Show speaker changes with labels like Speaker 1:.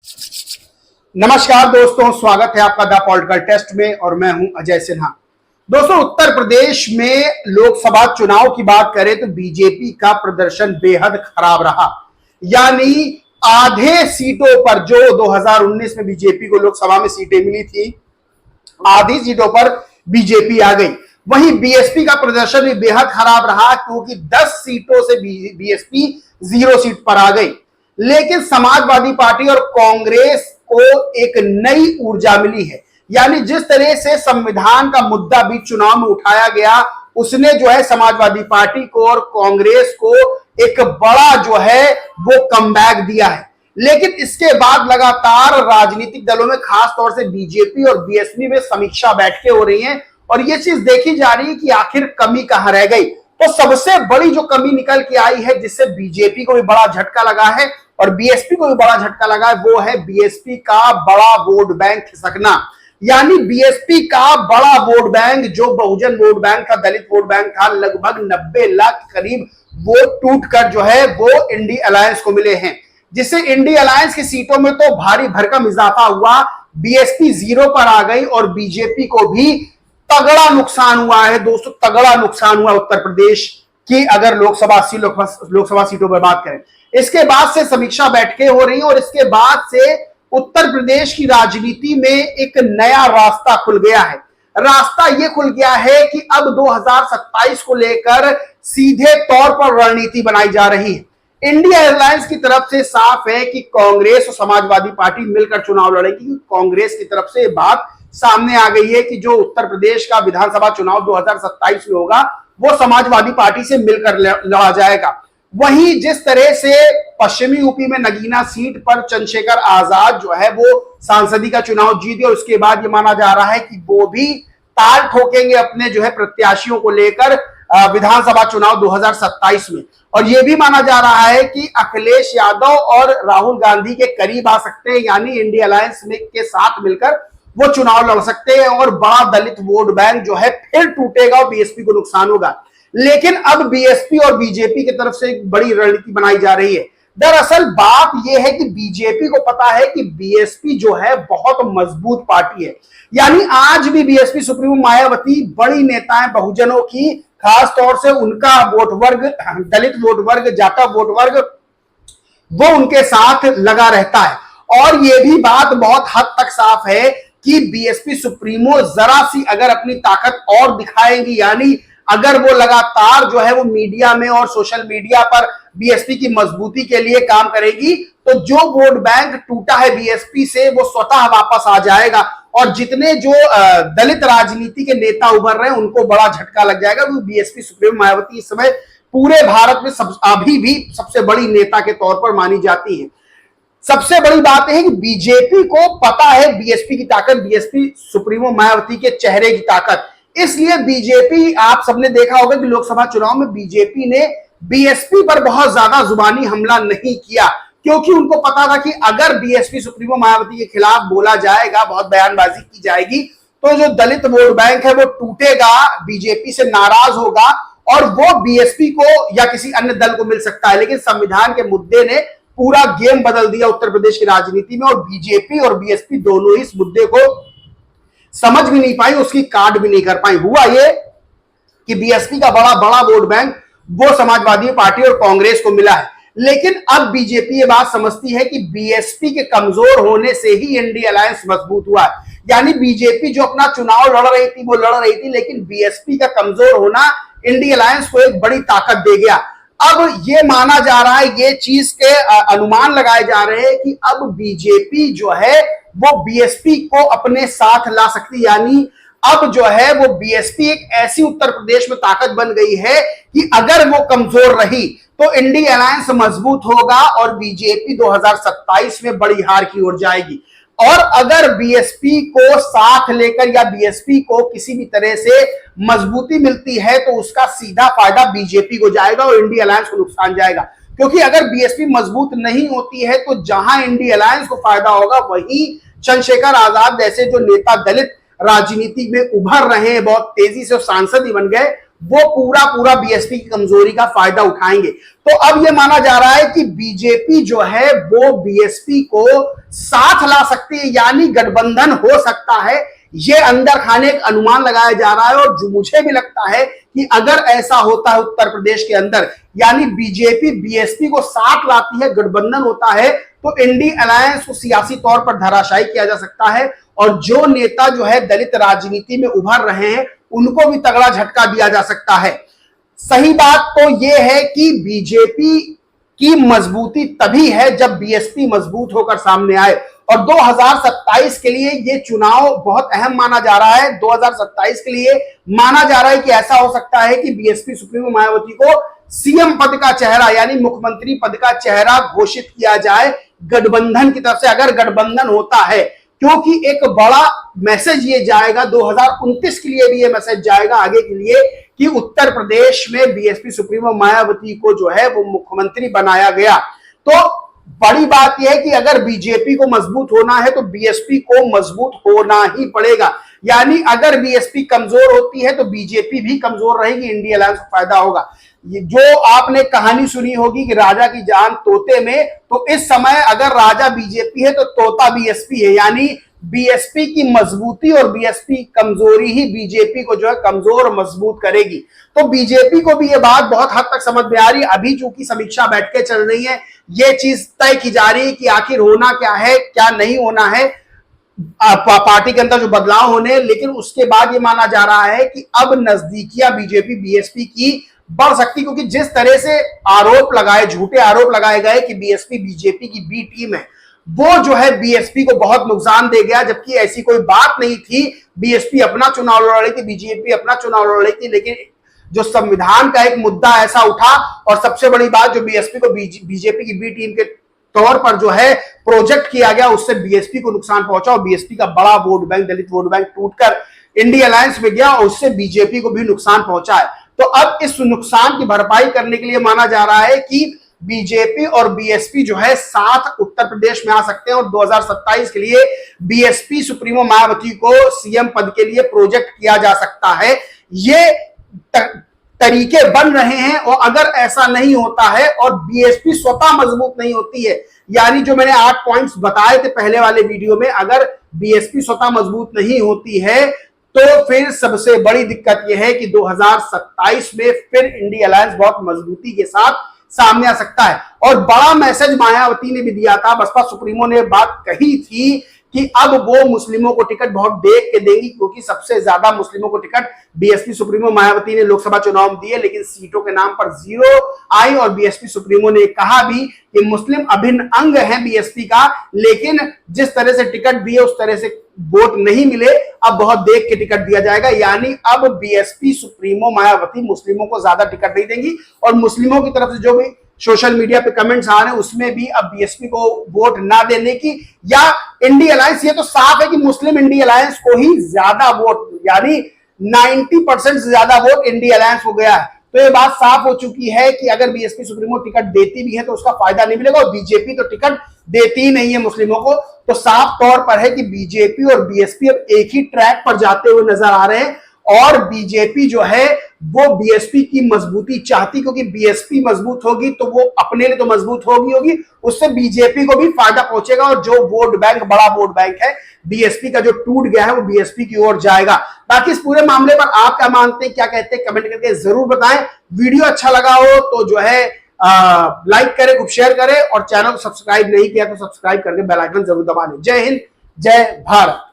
Speaker 1: नमस्कार दोस्तों, स्वागत है आपका द पॉलिटिकल टेस्ट में और मैं हूं अजय सिन्हा। दोस्तों, उत्तर प्रदेश में लोकसभा चुनाव की बात करें तो बीजेपी का प्रदर्शन बेहद खराब रहा। यानी आधे सीटों पर जो 2019 में बीजेपी को लोकसभा में सीटें मिली थी, आधी सीटों पर बीजेपी आ गई। वहीं बीएसपी का प्रदर्शन भी बेहद खराब रहा क्योंकि 10 सीटों से बीएसपी 0 सीट पर आ गई। लेकिन समाजवादी पार्टी और कांग्रेस को एक नई ऊर्जा मिली है। यानी जिस तरह से संविधान का मुद्दा भी चुनाव में उठाया गया, उसने जो है समाजवादी पार्टी को और कांग्रेस को एक बड़ा जो है वो कमबैक दिया है। लेकिन इसके बाद लगातार राजनीतिक दलों में, खास तौर से बीजेपी और बीएसपी में समीक्षा बैठकें हो रही हैं और ये चीज देखी जा रही है कि आखिर कमी कहां रह गई। तो सबसे बड़ी जो कमी निकल के आई है, जिससे बीजेपी को भी बड़ा झटका लगा है और बीएसपी को भी बड़ा झटका लगा है, वो है बीएसपी का बड़ा वोट बैंक खिसकना। यानी बीएसपी का बड़ा वोट बैंक, जो बहुजन वोट बैंक था, दलित वोट बैंक था, लगभग 90 लाख करीब वोट टूटकर जो है वो इंडी अलायंस को मिले हैं। जिससे इंडी अलायंस की सीटों में तो भारी भरकम इजाफा हुआ, बीएसपी 0 पर आ गई और बीजेपी को भी तगड़ा नुकसान हुआ है। दोस्तों, तगड़ा नुकसान हुआ उत्तर प्रदेश की, अगर लोकसभा सीटों पर बात करें। इसके बाद से समीक्षा बैठकें हो रही हैं और इसके बाद से उत्तर प्रदेश की राजनीति में एक नया रास्ता खुल गया है। रास्ता यह खुल गया है कि अब 2027 को लेकर सीधे तौर पर रणनीति बनाई जा रही है। इंडिया अलायंस की तरफ से साफ है कि कांग्रेस और समाजवादी पार्टी मिलकर चुनाव लड़ेगी। कांग्रेस की तरफ से बात सामने आ गई है कि जो उत्तर प्रदेश का विधानसभा चुनाव 2027 में होगा वो समाजवादी पार्टी से मिलकर लड़ा जाएगा। वहीं जिस तरह से पश्चिमी यूपी में नगीना सीट पर चंद्रशेखर आजाद जो है वो सांसदी का चुनाव जीत गए, उसके बाद ये माना जा रहा है कि वो भी ताल ठोकेंगे अपने जो है प्रत्याशियों को लेकर विधानसभा चुनाव 2027 में। और यह भी माना जा रहा है कि अखिलेश यादव और राहुल गांधी के करीब आ सकते हैं, यानी इंडिया अलायंस में के साथ मिलकर वो चुनाव लड़ सकते हैं और बड़ा दलित वोट बैंक जो है फिर टूटेगा और बीएसपी को नुकसान होगा। लेकिन अब बीएसपी और बीजेपी की तरफ से एक बड़ी रणनीति बनाई जा रही है। दरअसल बात यह है कि बीजेपी को पता है कि बीएसपी जो है बहुत मजबूत पार्टी है। यानी आज भी बीएसपी सुप्रीमो मायावती बड़ी नेता है बहुजनों की, खास तौर से उनका वोट वर्ग, दलित वोट वर्ग, जाटा वोट वर्ग, वो उनके साथ लगा रहता है। और यह भी बात बहुत हद तक साफ है कि बीएसपी सुप्रीमो जरा सी अगर अपनी ताकत और दिखाएंगी, यानी अगर वो लगातार जो है वो मीडिया में और सोशल मीडिया पर बीएसपी की मजबूती के लिए काम करेगी, तो जो वोट बैंक टूटा है बीएसपी से वो स्वतः वापस आ जाएगा और जितने जो दलित राजनीति के नेता उभर रहे हैं उनको बड़ा झटका लग जाएगा। क्योंकि बीएसपी सुप्रीमो मायावती इस समय पूरे भारत में अभी भी सबसे बड़ी नेता के तौर पर मानी जाती है। सबसे बड़ी बात है कि बीजेपी को पता है बीएसपी की ताकत, बीएसपी सुप्रीमो मायावती के चेहरे की ताकत। इसलिए बीजेपी, आप सबने देखा होगा कि लोकसभा चुनाव में बीजेपी ने बीएसपी पर बहुत ज्यादा जुबानी हमला नहीं किया, क्योंकि उनको पता था कि अगर बीएसपी सुप्रीमो मायावती के खिलाफ बोला जाएगा, बहुत बयानबाजी की जाएगी, तो जो दलित वोट बैंक है वो टूटेगा, बीजेपी से नाराज होगा और वो बीएसपी को या किसी अन्य दल को मिल सकता है। लेकिन संविधान के मुद्दे ने पूरा गेम बदल दिया उत्तर प्रदेश की राजनीति में और बीजेपी और बीएसपी दोनों ही इस मुद्दे को समझ भी नहीं पाई, उसकी काट भी नहीं कर पाई। हुआ ये कि बीएसपी का बड़ा वोट बैंक वो समाजवादी पार्टी और कांग्रेस को मिला है। लेकिन अब बीजेपी ये बात समझती है कि बीएसपी के कमजोर होने से ही इंडिया अलायंस मजबूत हुआ है। यानी बीजेपी जो अपना चुनाव लड़ रही थी वो लड़ रही थी, लेकिन बीएसपी का कमजोर होना इंडिया अलायंस को एक बड़ी ताकत दे गया। अब ये माना जा रहा है, ये चीज के अनुमान लगाए जा रहे हैं कि अब बीजेपी जो है वो बीएसपी को अपने साथ ला सकती, यानी अब जो है वो बीएसपी एक ऐसी उत्तर प्रदेश में ताकत बन गई है कि अगर वो कमजोर रही तो इंडिया अलायंस मजबूत होगा और बीजेपी 2027 में बड़ी हार की ओर जाएगी। और अगर बीएसपी को साथ लेकर या बीएसपी को किसी भी तरह से मजबूती मिलती है तो उसका सीधा फायदा बीजेपी को जाएगा और इंडिया अलायंस को नुकसान जाएगा। क्योंकि अगर बीएसपी मजबूत नहीं होती है तो जहां इंडिया अलायंस को फायदा होगा, वहीं चंद्रशेखर आजाद जैसे जो नेता दलित राजनीति में उभर रहे हैं, बहुत तेजी से सांसद ही बन गए, वो पूरा पूरा बीएसपी की कमजोरी का फायदा उठाएंगे। तो अब ये माना जा रहा है कि बीजेपी जो है वो बीएसपी को साथ ला सकती है, यानी गठबंधन हो सकता है। ये अंदर खाने एक अनुमान लगाया जा रहा है, और जो मुझे भी लगता है कि अगर ऐसा होता है उत्तर प्रदेश के अंदर, यानी बीजेपी बीएसपी को साथ लाती है, गठबंधन होता है, तो इंडी अलायंस को सियासी तौर पर धराशायी किया जा सकता है। और जो नेता जो है दलित राजनीति में उभर रहे हैं उनको भी तगड़ा झटका दिया जा सकता है। सही बात तो यह है कि बीजेपी की मजबूती तभी है जब बीएसपी मजबूत होकर सामने आए, और 2027 के लिए यह चुनाव बहुत अहम माना जा रहा है। 2027 के लिए माना जा रहा है कि ऐसा हो सकता है कि बीएसपी सुप्रीमो मायावती को सीएम पद का चेहरा, यानी मुख्यमंत्री पद का चेहरा घोषित किया जाए गठबंधन की तरफ से, अगर गठबंधन होता है। क्योंकि एक बड़ा मैसेज ये जाएगा 2029 के लिए भी, ये मैसेज जाएगा आगे के लिए कि उत्तर प्रदेश में बीएसपी सुप्रीमो मायावती को जो है वो मुख्यमंत्री बनाया गया। तो बड़ी बात यह है कि अगर बीजेपी को मजबूत होना है तो बीएसपी को मजबूत होना ही पड़ेगा। यानी अगर बीएसपी कमजोर होती है तो बीजेपी भी कमजोर रहेगी, इंडिया अलायंस को फायदा होगा। ये जो आपने कहानी सुनी होगी कि राजा की जान तोते में, तो इस समय अगर राजा बीजेपी है तो तोता बीएसपी है, यानी बीएसपी की मजबूती और बीएसपी कमजोरी ही बीजेपी को जो है कमजोर और मजबूत करेगी। तो बीजेपी को भी ये बात बहुत हद तक समझ में आ रही है। अभी चूंकि समीक्षा बैठकें चल रही है, ये चीज तय की जा रही है कि आखिर होना क्या है, क्या नहीं होना है, पार्टी के अंदर जो बदलाव होने। लेकिन उसके बाद ये माना जा रहा है कि अब नजदीकियां बीजेपी बीएसपी की बढ़ सकती, क्योंकि जिस तरह से आरोप लगाए, झूठे आरोप लगाए गए कि बीएसपी बीजेपी की बी टीम है, वो जो है बीएसपी को बहुत नुकसान दे गया, जबकि ऐसी कोई बात नहीं थी। बीएसपी अपना चुनाव लड़ रही थी, बीजेपी अपना चुनाव लड़ रही थी, लेकिन जो संविधान का एक मुद्दा ऐसा उठा, और सबसे बड़ी बात जो बीएसपी को बीजेपी की बी टीम के तौर पर जो है प्रोजेक्ट किया गया, उससे बीएसपी को नुकसान पहुंचा, और बीएसपी का बड़ा वोट बैंक, दलित वोट बैंक टूटकर इंडिया अलायंस में गया, और उससे बीजेपी को भी नुकसान पहुंचा है। तो अब इस नुकसान की भरपाई करने के लिए माना जा रहा है कि बीजेपी और बीएसपी जो है साथ उत्तर प्रदेश में आ सकते हैं, और 2027 के लिए बीएसपी सुप्रीमो मायावती को सीएम पद के लिए प्रोजेक्ट किया जा सकता है। ये तरीके बन रहे हैं, और अगर ऐसा नहीं होता है और बीएसपी स्वतः मजबूत नहीं होती है, यानी जो मैंने 8 पॉइंट्स बताए थे पहले वाले वीडियो में, अगर बीएसपी स्वतः मजबूत नहीं होती है तो फिर सबसे बड़ी दिक्कत यह है कि 2027 में फिर इंडिया अलायंस बहुत मजबूती के साथ सामने आ सकता है। और बड़ा मैसेज मायावती ने भी दिया था, बसपा सुप्रीमो ने बात कही थी कि अब वो मुस्लिमों को टिकट बहुत देख के देंगी, क्योंकि सबसे ज्यादा मुस्लिमों को टिकट बीएसपी सुप्रीमो मायावती ने लोकसभा चुनाव में दिए, लेकिन सीटों के नाम पर 0 आई। और बीएसपी सुप्रीमो ने कहा भी कि मुस्लिम अभिन्न अंग है बीएसपी का, लेकिन जिस तरह से टिकट दिए उस तरह से वोट नहीं मिले, अब बहुत देख के टिकट दिया जाएगा। यानी अब बीएसपी सुप्रीमो मायावती मुस्लिमों को ज्यादा टिकट नहीं देंगी, और मुस्लिमों की तरफ से जो भी सोशल मीडिया पे कमेंट्स आ रहे हैं उसमें भी अब बीएसपी को वोट ना देने की, या इंडिया अलायंस, ये तो साफ है कि मुस्लिम इंडिया अलायंस को ही ज्यादा वोट, यानी 90% से ज्यादा वोट इंडिया अलायंस हो गया है। तो ये बात साफ हो चुकी है कि अगर बीएसपी सुप्रीमो टिकट देती भी है तो उसका फायदा नहीं मिलेगा, और बीजेपी तो टिकट देती ही नहीं है मुस्लिमों को। तो साफ तौर पर है कि बीजेपी और बीएसपी अब एक ही ट्रैक पर जाते हुए नजर आ रहे हैं, और बीजेपी जो है वो बीएसपी की मजबूती चाहती, क्योंकि बीएसपी मजबूत होगी तो वो अपने लिए तो मजबूत होगी, उससे बीजेपी को भी फायदा पहुंचेगा, और जो वोट बैंक, बड़ा वोट बैंक है बीएसपी का जो टूट गया है, वो बीएसपी की ओर जाएगा। बाकी इस पूरे मामले पर आप क्या मानते हैं, क्या कहते हैं, कमेंट करके जरूर बताएं। वीडियो अच्छा लगा हो तो जो है लाइक करें, खूब शेयर करें, और चैनल को सब्सक्राइब नहीं किया तो सब्सक्राइब करके बेल आइकन जरूर दबा लें। जय हिंद, जय भारत।